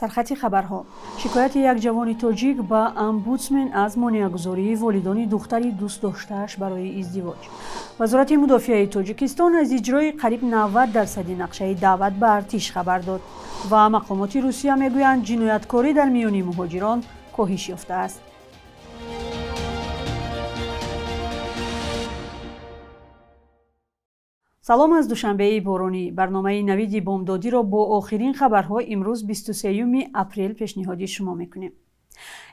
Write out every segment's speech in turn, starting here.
سرخط خبرها. شکایت یک جوان تاجیک به امبودسمن از مانع‌گذاری والدان دختری دوست داشته‌اش برای ازدواج. وزارت مدافع تاجیکستان از اجرای قریب 90% نقشه دعوت به ارتش خبر داد و مقامات روسیه میگویند جنایتکاری در میان مهاجران کاهش یافته است. سلام از دوشنبه بارانی. برنامه نوید بامدادی را با آخرین خبرها امروز 23 اپریل پیشنهاد شما میکنیم.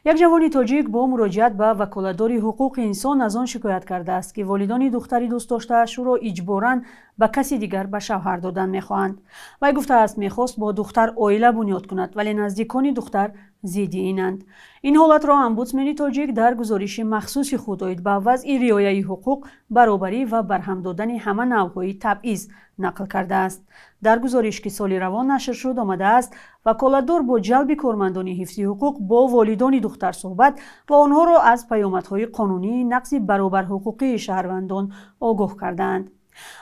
یک جوان تاجیک با مراجعت به وکالتدار حقوق انسان از آن شکایت کرده است که والدان دختری دوست داشته‌اش او را اجباراً به کسی دیگر به شوهر دادن می‌خواهند. وی گفته است می‌خواست با دختر عائله بنیاد کند ولی نزدیکان دختر ضد اینند. این حالت را امبودسمن تاجیک در گزارش مخصوص خود عاید به وضع رعایت حقوق، برابری و برهم دادن همه نوع‌های تبعیض نقل کرده است. در گزارش که سال روان نشر شد آمده است وکالتدار با جلب کارمندان حفظ حقوق با والدان دختر صحبت و آنها را از پیامدهای قانونی نقض برابر حقوقی شهروندان آگاه کردند.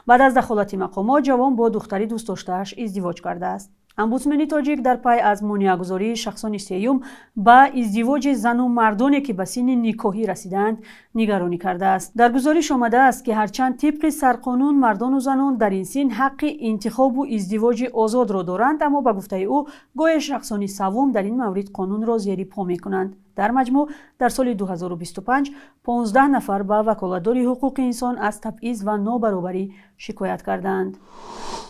بعد از دخالت مقامات جوان با دختری دوست داشته‌اش ازدواج کرده است. امبودسمن تاجیک در پی از مانع‌گذاری شخصان سیوم به ازدواج زن و مردانی که به سن نکاحی رسیدند نگرانی کرده است. در گزارش آمده است که هرچند طبق سرقانون مردان و زنان در این سن حق انتخاب و ازدواج آزاد را دارند، اما به گفته او گویا شخصان سوم در این مورد قانون را زیر پا می‌کنند. در مجموع در سال 2025 15 نفر به وکالتدار حقوق انسان از تبعیض و نابرابری شکایت کردند.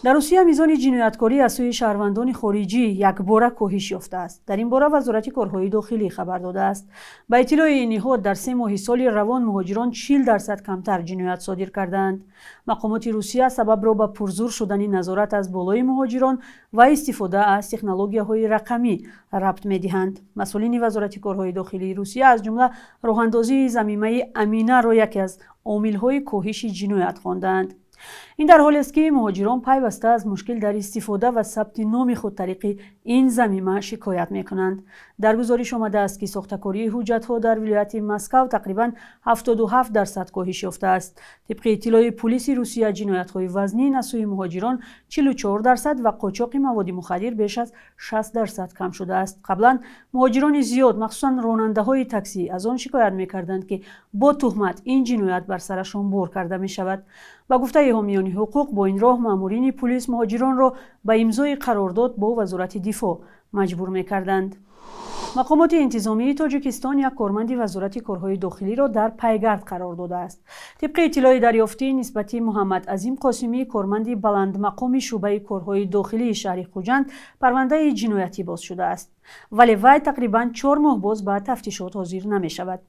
در روسیه میزان جنایتکاری از سوی شهروندان خارجی یکباره کاهش یافته است. در این باره وزارت کارهای داخلی خبر داده است. به اطلاع این نهاد در 3 ماه سال روان مهاجران 40% کمتر جنایت صادر کردند. مقامات روسیه سبب را به پرزور شدن نظارت از بالای مهاجران و استفاده از تکنولوژی‌های رقمی ربط می‌دهند. مسئولین وزارت کارهای داخلی روسیه از جمله راه‌اندازی ضمیمه امینه را یکی از عامل‌های کاهش جنایت خواندند. این در حالی است که مهاجران پیوسته از مشکل در استفاده و ثبت نام خود طریق این ضمیمه شکایت می‌کنند. در گزارش آمده است که ساخته‌کاری حجت‌ها در ولایت مسکو تقریباً 77% کاهش یافته است. طبق اطلاع پلیس روسیه جنایت‌های وزنی از سوی مهاجران 44% و قاچاق مواد مخدر بیش از 60% کم شده است. قبلا مهاجران زیاد مخصوصاً راننده‌های تاکسی از آن شکایت می‌کردند که با تهمت این جنایت بر سرشان بار کرده می‌شود. با گفته حامیان حقوق با این راه مامورین پلیس مهاجران را به امضای قرارداد با وزارت دفاع مجبور می‌کردند. مقامات انتظامی تاجیکستان یک کارمند وزارت کارهای داخلی را در پیگرد قرار داده است. طبق اطلاع دریافتی نسبت محمد عظیم قاسمی کارمند بلند مقام شعبه کارهای داخلی شهر خوجند پرونده جنایتی باز شده است، ولی وی تقریباً 4 ماه باز به تفتیشات حاضر نمی شود.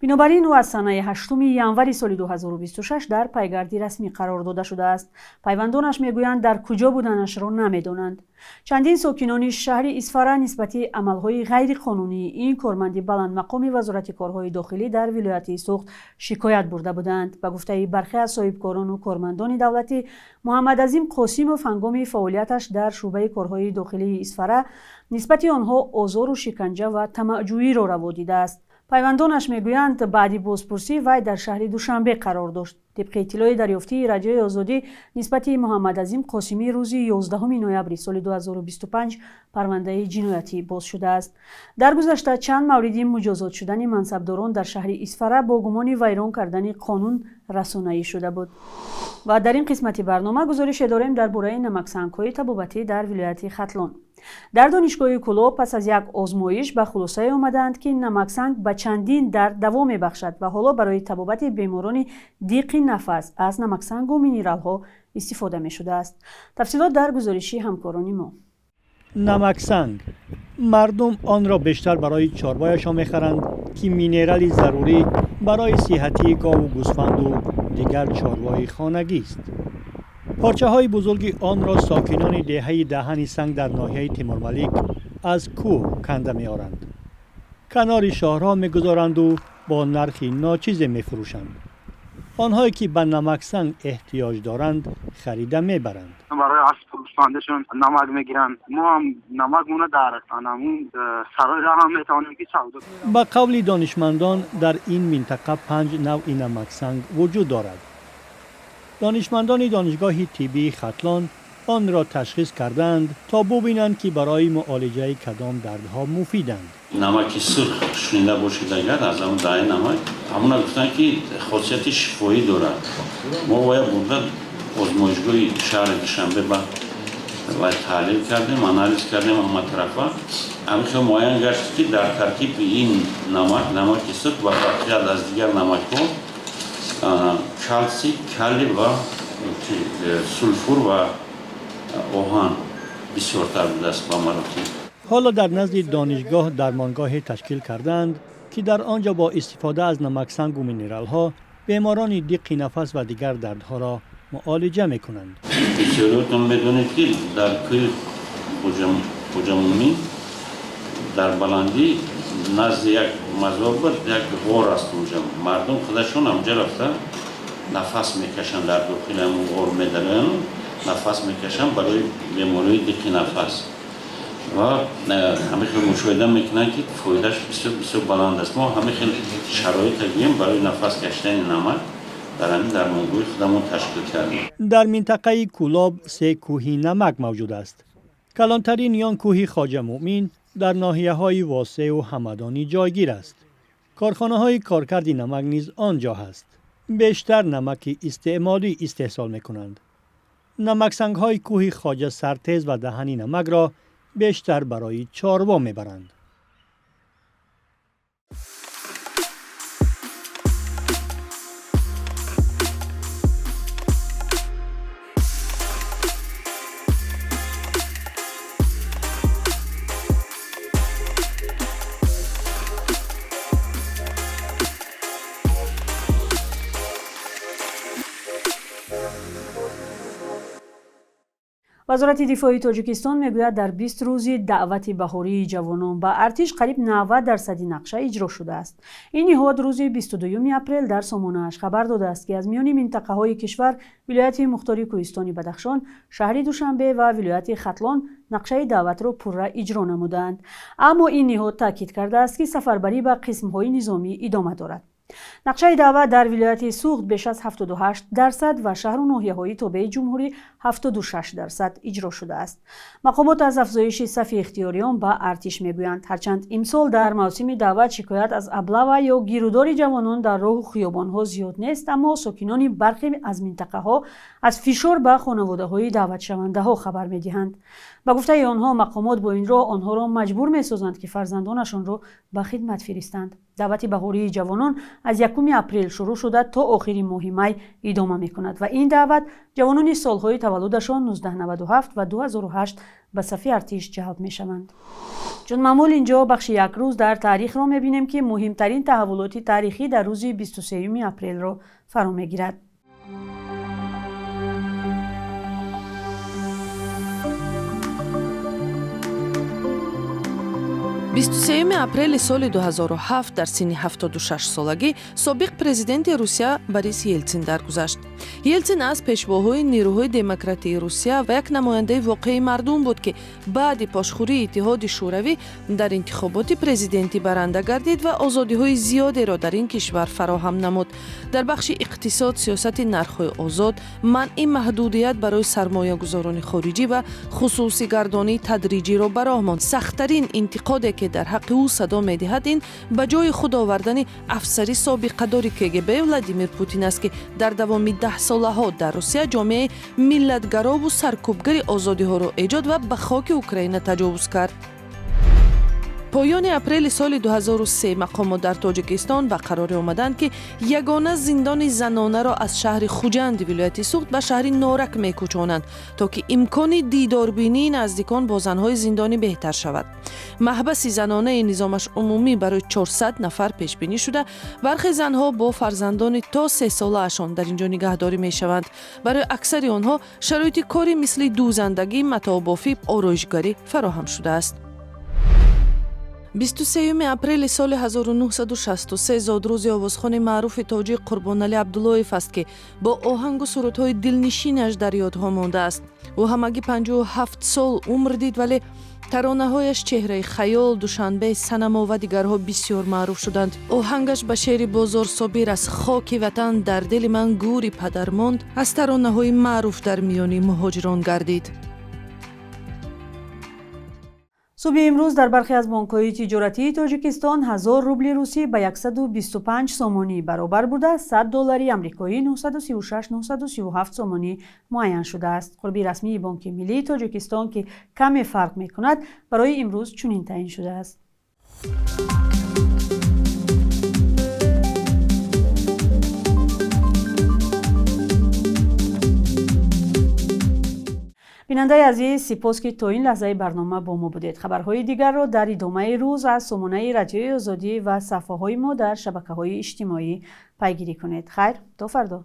بنابراین او از سنه 8 ژانویه سال 2026 در پیگرد رسمی قرار داده شده است. پیوندانش میگویند در کجا بودنش را نمیدانند. چندین ساکنان شهر اسفاره نسبت عملهای غیر قانونی این کارمند بلند مقام وزارت کارهای داخلی در ولایت سوخت شکایت برده بودند. به گفته برخی از صاحبکاران و کارمندان دولتی، محمد عظیم قاسموف هنگام فعالیتش در شعبه کارهای داخلی اسفاره نسبت آنها آزار و شکنجه و طمع‌جویی را روا دیده است. پیوندانش میگویند بعد بازپرسی وی در شهر دوشنبه قرار داشت. طبق اطلاع دریافتی رجای آزادی نسبت محمد عظیم قاسمی روز 11 نوامبر سال 2025 پرونده جنایتی باز شده است. در گذشته چند مورد مجازات شدن منصبداران در شهر اسفاره با گمان ویران کردن قانون رسانه‌ای شده بود. و در این قسمت برنامه گزارش داریم درباره نمکسنگ‌های طبابتی در ولایت ختلان. در دانشگاه کلاه پس از یک آزمایش به خلاصه آمدند که نمکسنگ به چندین درد دوا می‌بخشد و حالا برای طبابت بیماران دیق نفس از نمکسنگ و مینرال‌ها استفاده می‌شده است. تفصیلات در گزارشی همکاران ما. نمکسنگ مردم آن را بیشتر برای چاربایشان می‌خرند که مینرال ضروری برای صحتی گاو و گوسفند و دیگر چاربای خانگی است. پارچه های بزرگ آن را ساکنان دهه دهن سنگ در ناحیه تیمورملیک از کوه کنده می آرند. کنار شهرها می گذارند و با نرخی ناچیز می فروشند. آنهایی که به نمک سنگ احتیاج دارند خریده می برند. برای از فروشندشون نمک می گیرند. ما هم نمک مونه در خانمون سرای را هم می توانیم که سودا. با قول دانشمندان در این منطقه 5 نوع نمک سنگ وجود دارد. دانشمندان دانشگاه طبی ختلان آن را تشخیص کردند تا ببینند که برای معالجه کدام دردها مفیدند. نمک سرخ شنیده باشید اگر از همون دای نمک همون گفتن که خاصیت شفایی دارد. ما باید بردن آزمایشگاه شهر دوشنبه و تحلیل کردیم، آنالیز کردیم همه طرفا. همیشه معاین گشت که در ترکیب این نمک سرخ و فرقیت از دیگر نمک ها کلسی، کلی و سولفور و آهن بسیارتر بوده است با مراتب. حالا در نزد دانشگاه درمانگاه تشکیل کردند که در آنجا با استفاده از نمک سنگ و مینرال ها بیماران دیق نفس و دیگر دردها را معالجه میکنند. بسیارتون میدونید که در کوه خوجمومی در بلندی نزد یک مزار بود، یک غار است اونجا. مردم خودشون همجا رفته نفس میکشن، در داخل همون غار میدرن نفس میکشن برای بیماری دیق نفس و همیشه مشاهده میکنن که فایدهش بسیار بلند است. ما همیشه شرایط گیم برای نفس کشیدن نمک در همین درمانگاه خودمون تشکیل کردیم. در منطقه کولاب 3 کوه نمک موجود است. کلانترین یان کوه خواجه مومن در ناحیه های واسع و همدانی جایگیر است. کارخانه های کارکرد نمک نیز آنجا هست. بیشتر نمک استعمالی استحصال میکنند. نمک سنگ های کوه خواجه سرتیز و دهنی نمک را بیشتر برای چاروا میبرند. وزارت دفاع تاجیکستان میگوید در 20 روزی دعوت بهاری جوانان به ارتش قریب 90% نقشه اجرا شده است. این نهاد روز 22 اپریل در سامانه‌اش خبر داده است که از میان منطقه‌های کشور ولایت مختار کوهستانی بدخشان، شهر دوشنبه و ولایت ختلان نقشه دعوت را پورا اجرا نمودند. اما این نهاد تاکید کرده است که سفربری به قسم‌های نظامی ادامه دارد. نقشه دعوت در ولایت سوخت بیش از 78% و شهر و ناحیه‌های تابع جمهوری 76% اجرا شده است. مقامات از افزایش صف اختیاریان به ارتش میگویند، هرچند امسال در موسم دعوت شکایت از ابله یا گیرودار جوانان در راه و خیابان‌ها زیاد نیست، اما ساکنان برخی از منطقه‌ها از فشار به خانواده‌های دعوت شونده‌ها خبر می‌دهند. با گفته آنها مقامات با این راه آنها را مجبور می‌سازند که فرزندانشان را به خدمت فرستند. دعوت بهاری جوانان از 1 اپریل شروع شده تا آخر ماه می ادامه می‌کند و این دعوت جوانان سالهای تولدشان 1997 و 2008 به صف ارتش جلب می‌شوند. چون معمول اینجا بخش یک روز در تاریخ را می‌بینیم که مهمترین تحولات تاریخی در روز 23 اپریل را فرا می‌گیرد. 23 اپریل سال 2007 در سن 76 سالگی سابق президенти روسیه бориس یلتسین درگذشت. یلتسین از پیشواهای نیروهای دموکراتی روسیه و یک نماینده واقعی مردم بود که بعد پاشخوری اتحاد شوروی در انتخابات پرزیدنتی برنده گردید و آزادی‌های زیادی را در این کشور فراهم نمود. در بخش اقتصاد، سیاست نرخ‌های آزاد، منع محدودیت برای سرمایه‌گذاران خارجی و خصوصی گردانی تدریجی را براه ماند. سخت‌ترین انتقادی که در حق او صدا می‌دهد این به جای خود آوردن افسری سابقه‌دار KGB ولادیمیر پوتین است که در دوام 10 ساله‌ها در روسیه جامعه ملتگرا و سرکوبگر آزادی‌ها را ایجاد و به خاک اوکراین تجاوز کرد. پایان اپریل سال 2003 مقامات در تاجیکستان به قرار آمدند که یگانه زندان زنانه را از شهر خوجند ولایت سوخت به شهر نارک می‌کوچانند تا که امکان دیداربینی نزدیکان با زن‌های زندانی بهتر شود. محبس زنانه نظامش عمومی برای 400 نفر پیش بینی شده. برخی زنها با فرزندان تا 3 ساله‌شان در اینجا نگهداری می‌شوند. برای اکثر آنها شرایط کاری مثل دوزندگی، متاع بافی، آرایشگری فراهم شده است. 23 апрели соли 1963 зодрӯзи овозхони маъруфи тоҷик Қурбонали Абдуллоев аст ки бо оҳангу сурудҳои дилнишинаш дар ёдҳо мондааст. ӯ ҳамагӣ 57 сол умр дид, вале таронаҳояш чеҳраи хаёл, Душанбе, Санамо ва дигарҳо бисёр маъруф шуданд. оҳангаш ба шеъри Бозор Собир аз хоки ватан дар дили ман гӯри падар монд аз таронаҳои маъруф дар миёни муҳоҷирон гардид. субҳи имрӯз дар бархе аз бонкҳои тиҷоратии Тоҷикистон 1000 рубли русӣ ба 125 сомонӣ баробар буда $100 амрикоӣ 936-937 сомонӣ муайян шудааст. қурби расмии Бонки Миллии Тоҷикистон ки каме фарқ мекунад, барои имрӯз чунин таъин шудааст. бинандаи азиз, сипос ки то ин лаҳзаи барнома бо мо будед. хабарҳои дигарро дар идомаи рӯз аз сомонаи радиои озодӣ ва сафҳаҳои мо дар шабакаҳои иҷтимоӣ пайгирӣ кунед. хайр, то фардо.